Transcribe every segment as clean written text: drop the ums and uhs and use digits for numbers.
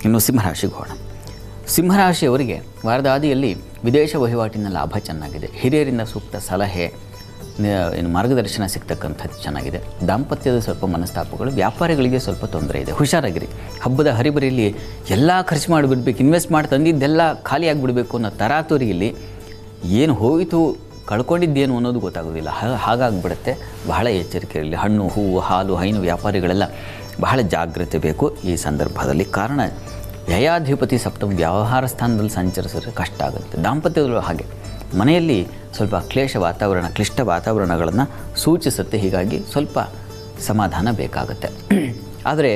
ಇನ್ನು ಸಿಂಹರಾಶಿಗೆ ಹೋಗೋಣ. ಸಿಂಹರಾಶಿಯವರಿಗೆ ವಾರದ ಆದಿಯಲ್ಲಿ ವಿದೇಶ ವಹಿವಾಟಿನ ಲಾಭ ಚೆನ್ನಾಗಿದೆ. ಹಿರಿಯರಿಂದ ಸೂಕ್ತ ಸಲಹೆ ಮಾರ್ಗದರ್ಶನ ಸಿಗ್ತಕ್ಕಂಥದ್ದು ಚೆನ್ನಾಗಿದೆ. ದಾಂಪತ್ಯದ ಸ್ವಲ್ಪ ಮನಸ್ತಾಪಗಳು, ವ್ಯಾಪಾರಿಗಳಿಗೆ ಸ್ವಲ್ಪ ತೊಂದರೆ ಇದೆ, ಹುಷಾರಾಗಿರಿ. ಹಬ್ಬದ ಹರಿಬರಿಯಲ್ಲಿ ಎಲ್ಲ ಖರ್ಚು ಮಾಡಿಬಿಡ್ಬೇಕು, ಇನ್ವೆಸ್ಟ್ ಮಾಡಿ ತಂದಿದ್ದೆಲ್ಲ ಖಾಲಿ ಆಗಿಬಿಡಬೇಕು ಅನ್ನೋ ತರಾತುರಿಯಲ್ಲಿ ಏನು ಹೋಯಿತು ಕಳ್ಕೊಂಡಿದ್ದೇನು ಅನ್ನೋದು ಗೊತ್ತಾಗೋದಿಲ್ಲ. ಹಾಗಾಗಿಬಿಡುತ್ತೆ. ಬಹಳ ಎಚ್ಚರಿಕೆ ಇರಲಿ. ಹಣ್ಣು, ಹೂವು, ಹಾಲು, ಹೈನು ವ್ಯಾಪಾರಿಗಳೆಲ್ಲ ಬಹಳ ಜಾಗ್ರತೆ ಬೇಕು ಈ ಸಂದರ್ಭದಲ್ಲಿ. ಕಾರಣ ವ್ಯಯಾಧಿಪತಿ ಸಪ್ತಮ ವ್ಯವಹಾರ ಸ್ಥಾನದಲ್ಲಿ ಸಂಚರಿಸಿದ್ರೆ ಕಷ್ಟ ಆಗುತ್ತೆ. ದಾಂಪತ್ಯದಲ್ಲೂ ಹಾಗೆ ಮನೆಯಲ್ಲಿ ಸ್ವಲ್ಪ ಕ್ಲೇಶ ವಾತಾವರಣ, ಕ್ಲಿಷ್ಟ ವಾತಾವರಣಗಳನ್ನು ಸೂಚಿಸುತ್ತೆ. ಹೀಗಾಗಿ ಸ್ವಲ್ಪ ಸಮಾಧಾನ ಬೇಕಾಗುತ್ತೆ. ಆದರೆ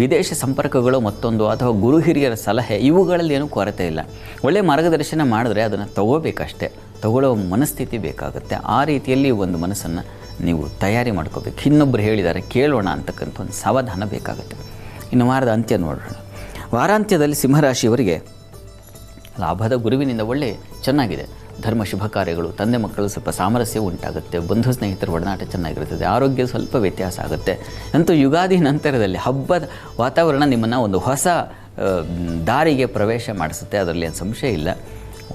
ವಿದೇಶ ಸಂಪರ್ಕಗಳು ಮತ್ತೊಂದು ಅಥವಾ ಗುರು ಹಿರಿಯರ ಸಲಹೆ ಇವುಗಳಲ್ಲಿ ಏನೂ ಕೊರತೆ ಇಲ್ಲ. ಒಳ್ಳೆಯ ಮಾರ್ಗದರ್ಶನ ಮಾಡಿದ್ರೆ ಅದನ್ನು ತಗೋಬೇಕಷ್ಟೇ, ತಗೊಳ್ಳೋ ಮನಸ್ಥಿತಿ ಬೇಕಾಗುತ್ತೆ. ಆ ರೀತಿಯಲ್ಲಿ ಒಂದು ಮನಸ್ಸನ್ನು ನೀವು ತಯಾರಿ ಮಾಡ್ಕೋಬೇಕು. ಇನ್ನೊಬ್ಬರು ಹೇಳಿದ್ದಾರೆ ಕೇಳೋಣ ಅಂತಕ್ಕಂಥ ಒಂದು ಸಾವಧಾನ ಬೇಕಾಗುತ್ತೆ. ಇನ್ನು ವಾರದ ಅಂತ್ಯ ನೋಡೋಣ. ವಾರಾಂತ್ಯದಲ್ಲಿ ಸಿಂಹರಾಶಿಯವರಿಗೆ ಲಾಭದ ಗುರುವಿನಿಂದ ಒಳ್ಳೆ ಚೆನ್ನಾಗಿದೆ. ಧರ್ಮ ಶುಭ ಕಾರ್ಯಗಳು, ತಂದೆ ಮಕ್ಕಳು ಸ್ವಲ್ಪ ಸಾಮರಸ್ಯ ಉಂಟಾಗುತ್ತೆ. ಬಂಧು ಸ್ನೇಹಿತರ ಒಡನಾಟ ಚೆನ್ನಾಗಿರುತ್ತದೆ. ಆರೋಗ್ಯ ಸ್ವಲ್ಪ ವ್ಯತ್ಯಾಸ ಆಗುತ್ತೆ. ಅಂತೂ ಯುಗಾದಿ ನಂತರದಲ್ಲಿ ಹಬ್ಬದ ವಾತಾವರಣ ನಿಮ್ಮನ್ನು ಒಂದು ಹೊಸ ದಾರಿಗೆ ಪ್ರವೇಶ ಮಾಡಿಸುತ್ತೆ. ಅದರಲ್ಲಿ ಏನು ಸಂಶಯ ಇಲ್ಲ.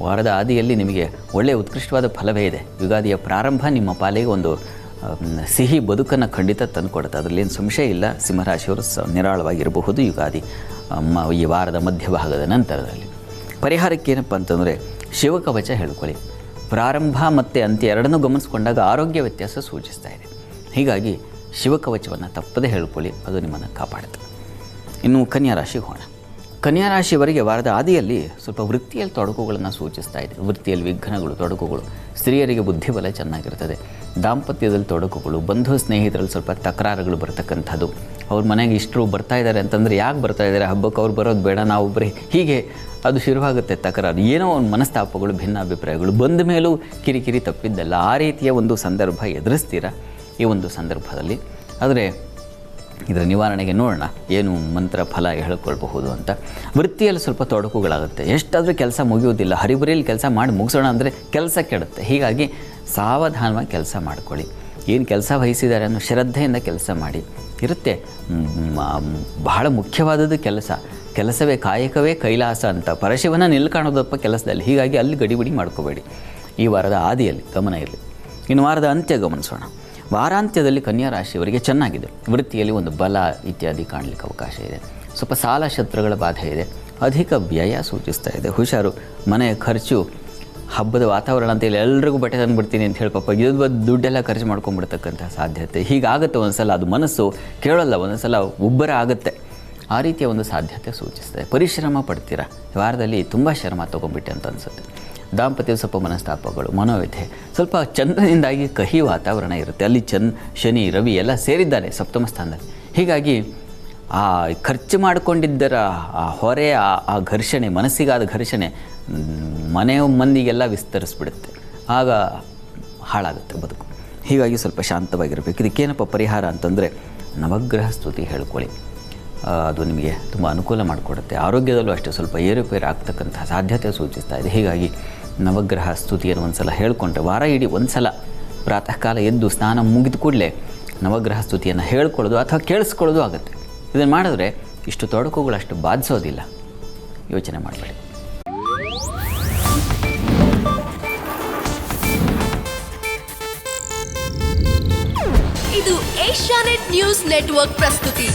ವಾರದ ಆದಿಯಲ್ಲಿ ನಿಮಗೆ ಒಳ್ಳೆಯ ಉತ್ಕೃಷ್ಟವಾದ ಫಲವೇ ಇದೆ. ಯುಗಾದಿಯ ಪ್ರಾರಂಭ ನಿಮ್ಮ ಪಾಲಿಗೆ ಒಂದು ಸಿಹಿ ಬದುಕನ್ನು ಖಂಡಿತ ತಂದುಕೊಡುತ್ತೆ. ಅದರಲ್ಲಿ ಏನು ಸಂಶಯ ಇಲ್ಲ. ಸಿಂಹರಾಶಿಯವರು ನಿರಾಳವಾಗಿರಬಹುದು ಯುಗಾದಿ ಈ ವಾರದ ಮಧ್ಯಭಾಗದ ನಂತರದಲ್ಲಿ. ಪರಿಹಾರಕ್ಕೆ ಏನಪ್ಪ ಅಂತಂದರೆ ಶಿವಕವಚ ಹೇಳ್ಕೊಳ್ಳಿ. ಪ್ರಾರಂಭ ಮತ್ತು ಅಂತ್ಯ ಎರಡನ್ನೂ ಗಮನಿಸ್ಕೊಂಡಾಗ ಆರೋಗ್ಯ ವ್ಯತ್ಯಾಸ ಸೂಚಿಸ್ತಾ ಇದೆ. ಹೀಗಾಗಿ ಶಿವಕವಚವನ್ನು ತಪ್ಪದೇ ಹೇಳ್ಕೊಳ್ಳಿ, ಅದು ನಿಮ್ಮನ್ನು ಕಾಪಾಡುತ್ತೆ. ಇನ್ನು ಕನ್ಯಾ ರಾಶಿಗೆ ಹೋಗೋಣ. ಕನ್ಯಾ ರಾಶಿಯವರಿಗೆ ವಾರದ ಆದಿಯಲ್ಲಿ ಸ್ವಲ್ಪ ವೃತ್ತಿಯಲ್ಲಿ ತೊಡಕುಗಳನ್ನು ಸೂಚಿಸ್ತಾ ಇದೆ. ವೃತ್ತಿಯಲ್ಲಿ ವಿಘ್ನಗಳು, ತೊಡಕುಗಳು. ಸ್ತ್ರೀಯರಿಗೆ ಬುದ್ಧಿಬಲ ಚೆನ್ನಾಗಿರ್ತದೆ. ದಾಂಪತ್ಯದಲ್ಲಿ ತೊಡಕುಗಳು, ಬಂಧು ಸ್ನೇಹಿತರಲ್ಲಿ ಸ್ವಲ್ಪ ತಕರಾರುಗಳು ಬರ್ತಕ್ಕಂಥದ್ದು. ಅವ್ರ ಮನೆಗೆ ಇಷ್ಟರು ಬರ್ತಾ ಇದ್ದಾರೆ ಅಂತಂದರೆ ಯಾಕೆ ಬರ್ತಾ ಇದ್ದಾರೆ, ಹಬ್ಬಕ್ಕೆ ಅವ್ರು ಬರೋದು ಬೇಡ, ನಾವು ಒಬ್ಬರೇ, ಹೀಗೆ ಅದು ಶುರುವಾಗುತ್ತೆ ತಕರಾರು. ಏನೋ ಒಂದು ಮನಸ್ತಾಪಗಳು, ಭಿನ್ನಾಭಿಪ್ರಾಯಗಳು ಬಂದ ಮೇಲೂ ಕಿರಿಕಿರಿ ತಪ್ಪಿದ್ದಲ್ಲ. ಆ ರೀತಿಯ ಒಂದು ಸಂದರ್ಭ ಎದುರಿಸ್ತೀರ ಈ ಒಂದು ಸಂದರ್ಭದಲ್ಲಿ. ಆದರೆ ಇದರ ನಿವಾರಣೆಗೆ ನೋಡೋಣ ಏನು ಮಂತ್ರ ಫಲ ಹೇಳ್ಕೊಳ್ಬಹುದು ಅಂತ. ವೃತ್ತಿಯಲ್ಲಿ ಸ್ವಲ್ಪ ತೊಡಕುಗಳಾಗುತ್ತೆ. ಎಷ್ಟಾದರೂ ಕೆಲಸ ಮುಗಿಯೋದಿಲ್ಲ. ಹರಿಬರಿಯಲ್ಲಿ ಕೆಲಸ ಮಾಡಿ ಮುಗಿಸೋಣ ಅಂದರೆ ಕೆಲಸ ಕೆಡುತ್ತೆ. ಹೀಗಾಗಿ ಸಾವಧಾನವಾಗಿ ಕೆಲಸ ಮಾಡ್ಕೊಳ್ಳಿ. ಏನು ಕೆಲಸ ವಹಿಸಿದ್ದಾರೆ ಅನ್ನೋ ಶ್ರದ್ಧೆಯಿಂದ ಕೆಲಸ ಮಾಡಿ. ಇರುತ್ತೆ ಬಹಳ ಮುಖ್ಯವಾದದ್ದು ಕೆಲಸವೇ ಕಾಯಕವೇ ಕೈಲಾಸ ಅಂತ ಪರಶಿವನ ನಿಲ್ಕಾಣೋದಪ್ಪ ಕೆಲಸದಲ್ಲಿ. ಹೀಗಾಗಿ ಅಲ್ಲಿ ಗಡಿಬಿಡಿ ಮಾಡ್ಕೋಬೇಡಿ. ಈ ವಾರದ ಆದಿಯಲ್ಲಿ ಗಮನ ಇರಲಿ. ಇನ್ನು ವಾರದ ಅಂತ್ಯ ಗಮನಿಸೋಣ. ವಾರಾಂತ್ಯದಲ್ಲಿ ಕನ್ಯಾ ರಾಶಿಯವರಿಗೆ ಚೆನ್ನಾಗಿದೆ. ವೃತ್ತಿಯಲ್ಲಿ ಒಂದು ಬಲ ಇತ್ಯಾದಿ ಕಾಣಲಿಕ್ಕೆ ಅವಕಾಶ ಇದೆ. ಸ್ವಲ್ಪ ಸಾಲ ಶತ್ರುಗಳ ಬಾಧೆ ಇದೆ. ಅಧಿಕ ವ್ಯಯ ಸೂಚಿಸ್ತಾ ಇದೆ. ಹುಷಾರು. ಮನೆಯ ಖರ್ಚು, ಹಬ್ಬದ ವಾತಾವರಣ ಅಂತೇಳಿ ಎಲ್ರಿಗೂ ಬಟ್ಟೆ ತಂದುಬಿಡ್ತೀನಿ ಅಂತ ಹೇಳಿ ಪಾಪ ದುಡ್ಡೆಲ್ಲ ಖರ್ಚು ಮಾಡ್ಕೊಂಡ್ಬಿಡ್ತಕ್ಕಂಥ ಸಾಧ್ಯತೆ ಹೀಗಾಗುತ್ತೆ. ಒಂದು ಸಲ ಅದು ಮನಸ್ಸು ಕೇಳೋಲ್ಲ, ಒಂದೊಂದು ಸಲ ಉಬ್ಬರ ಆಗುತ್ತೆ. ಆ ರೀತಿಯ ಒಂದು ಸಾಧ್ಯತೆ ಸೂಚಿಸ್ತದೆ. ಪರಿಶ್ರಮ ಪಡ್ತೀರಾ. ವಾರದಲ್ಲಿ ತುಂಬ ಶ್ರಮ ತೊಗೊಂಡ್ಬಿಟ್ಟೆ ಅಂತ ಅನಿಸುತ್ತೆ. ದಾಂಪತ್ಯ ಸ್ವಲ್ಪ ಮನಸ್ತಾಪಗಳು, ಮನೋವ್ಯಥೆ, ಸ್ವಲ್ಪ ಚಂದ್ರನಿಂದಾಗಿ ಕಹಿ ವಾತಾವರಣ ಇರುತ್ತೆ. ಅಲ್ಲಿ ಶನಿ, ರವಿ ಎಲ್ಲ ಸೇರಿದ್ದಾರೆ ಸಪ್ತಮ ಸ್ಥಾನದಲ್ಲಿ. ಹೀಗಾಗಿ ಆ ಖರ್ಚು ಮಾಡಿಕೊಂಡಿದ್ದರ ಆ ಹೊರೆ, ಆ ಘರ್ಷಣೆ, ಮನಸ್ಸಿಗಾದ ಘರ್ಷಣೆ ಮನೆಯ ಮಂದಿಗೆಲ್ಲ ವಿಸ್ತರಿಸ್ಬಿಡುತ್ತೆ. ಆಗ ಹಾಳಾಗುತ್ತೆ ಬದುಕು. ಹೀಗಾಗಿ ಸ್ವಲ್ಪ ಶಾಂತವಾಗಿರಬೇಕು. ಇದಕ್ಕೇನಪ್ಪ ಪರಿಹಾರ ಅಂತಂದರೆ ನವಗ್ರಹ ಸ್ತುತಿ ಹೇಳ್ಕೊಳ್ಳಿ. ಅದು ನಿಮಗೆ ತುಂಬ ಅನುಕೂಲ ಮಾಡಿಕೊಡುತ್ತೆ. ಆರೋಗ್ಯದಲ್ಲೂ ಅಷ್ಟೇ ಸ್ವಲ್ಪ ಏರುಪೇರು ಆಗ್ತಕ್ಕಂಥ ಸಾಧ್ಯತೆ ಸೂಚಿಸ್ತಾ ಇದೆ. ಹೀಗಾಗಿ ನವಗ್ರಹ ಸ್ತುತಿಯನ್ನು ಒಂದು ಸಲ ಹೇಳಿಕೊಂಡ್ರೆ ವಾರ ಇಡೀ ಒಂದು ಸಲ ಪ್ರಾತಃ ಕಾಲ ಎದ್ದು ಸ್ನಾನ ಮುಗಿದ ಕೂಡಲೇ ನವಗ್ರಹ ಸ್ತುತಿಯನ್ನು ಹೇಳ್ಕೊಳ್ಳೋದು ಅಥವಾ ಕೇಳಿಸ್ಕೊಳ್ಳೋದು ಆಗುತ್ತೆ. ಇದನ್ನು ಮಾಡಿದ್ರೆ ಇಷ್ಟು ತೊಡಕುಗಳು ಅಷ್ಟು ಬಾಧಿಸೋದಿಲ್ಲ. ಯೋಚನೆ ಮಾಡಬೇಡಿ. ಇದು ಏಷ್ಯಾನೆಟ್ ನ್ಯೂಸ್ ನೆಟ್ವರ್ಕ್ ಪ್ರಸ್ತುತಿ.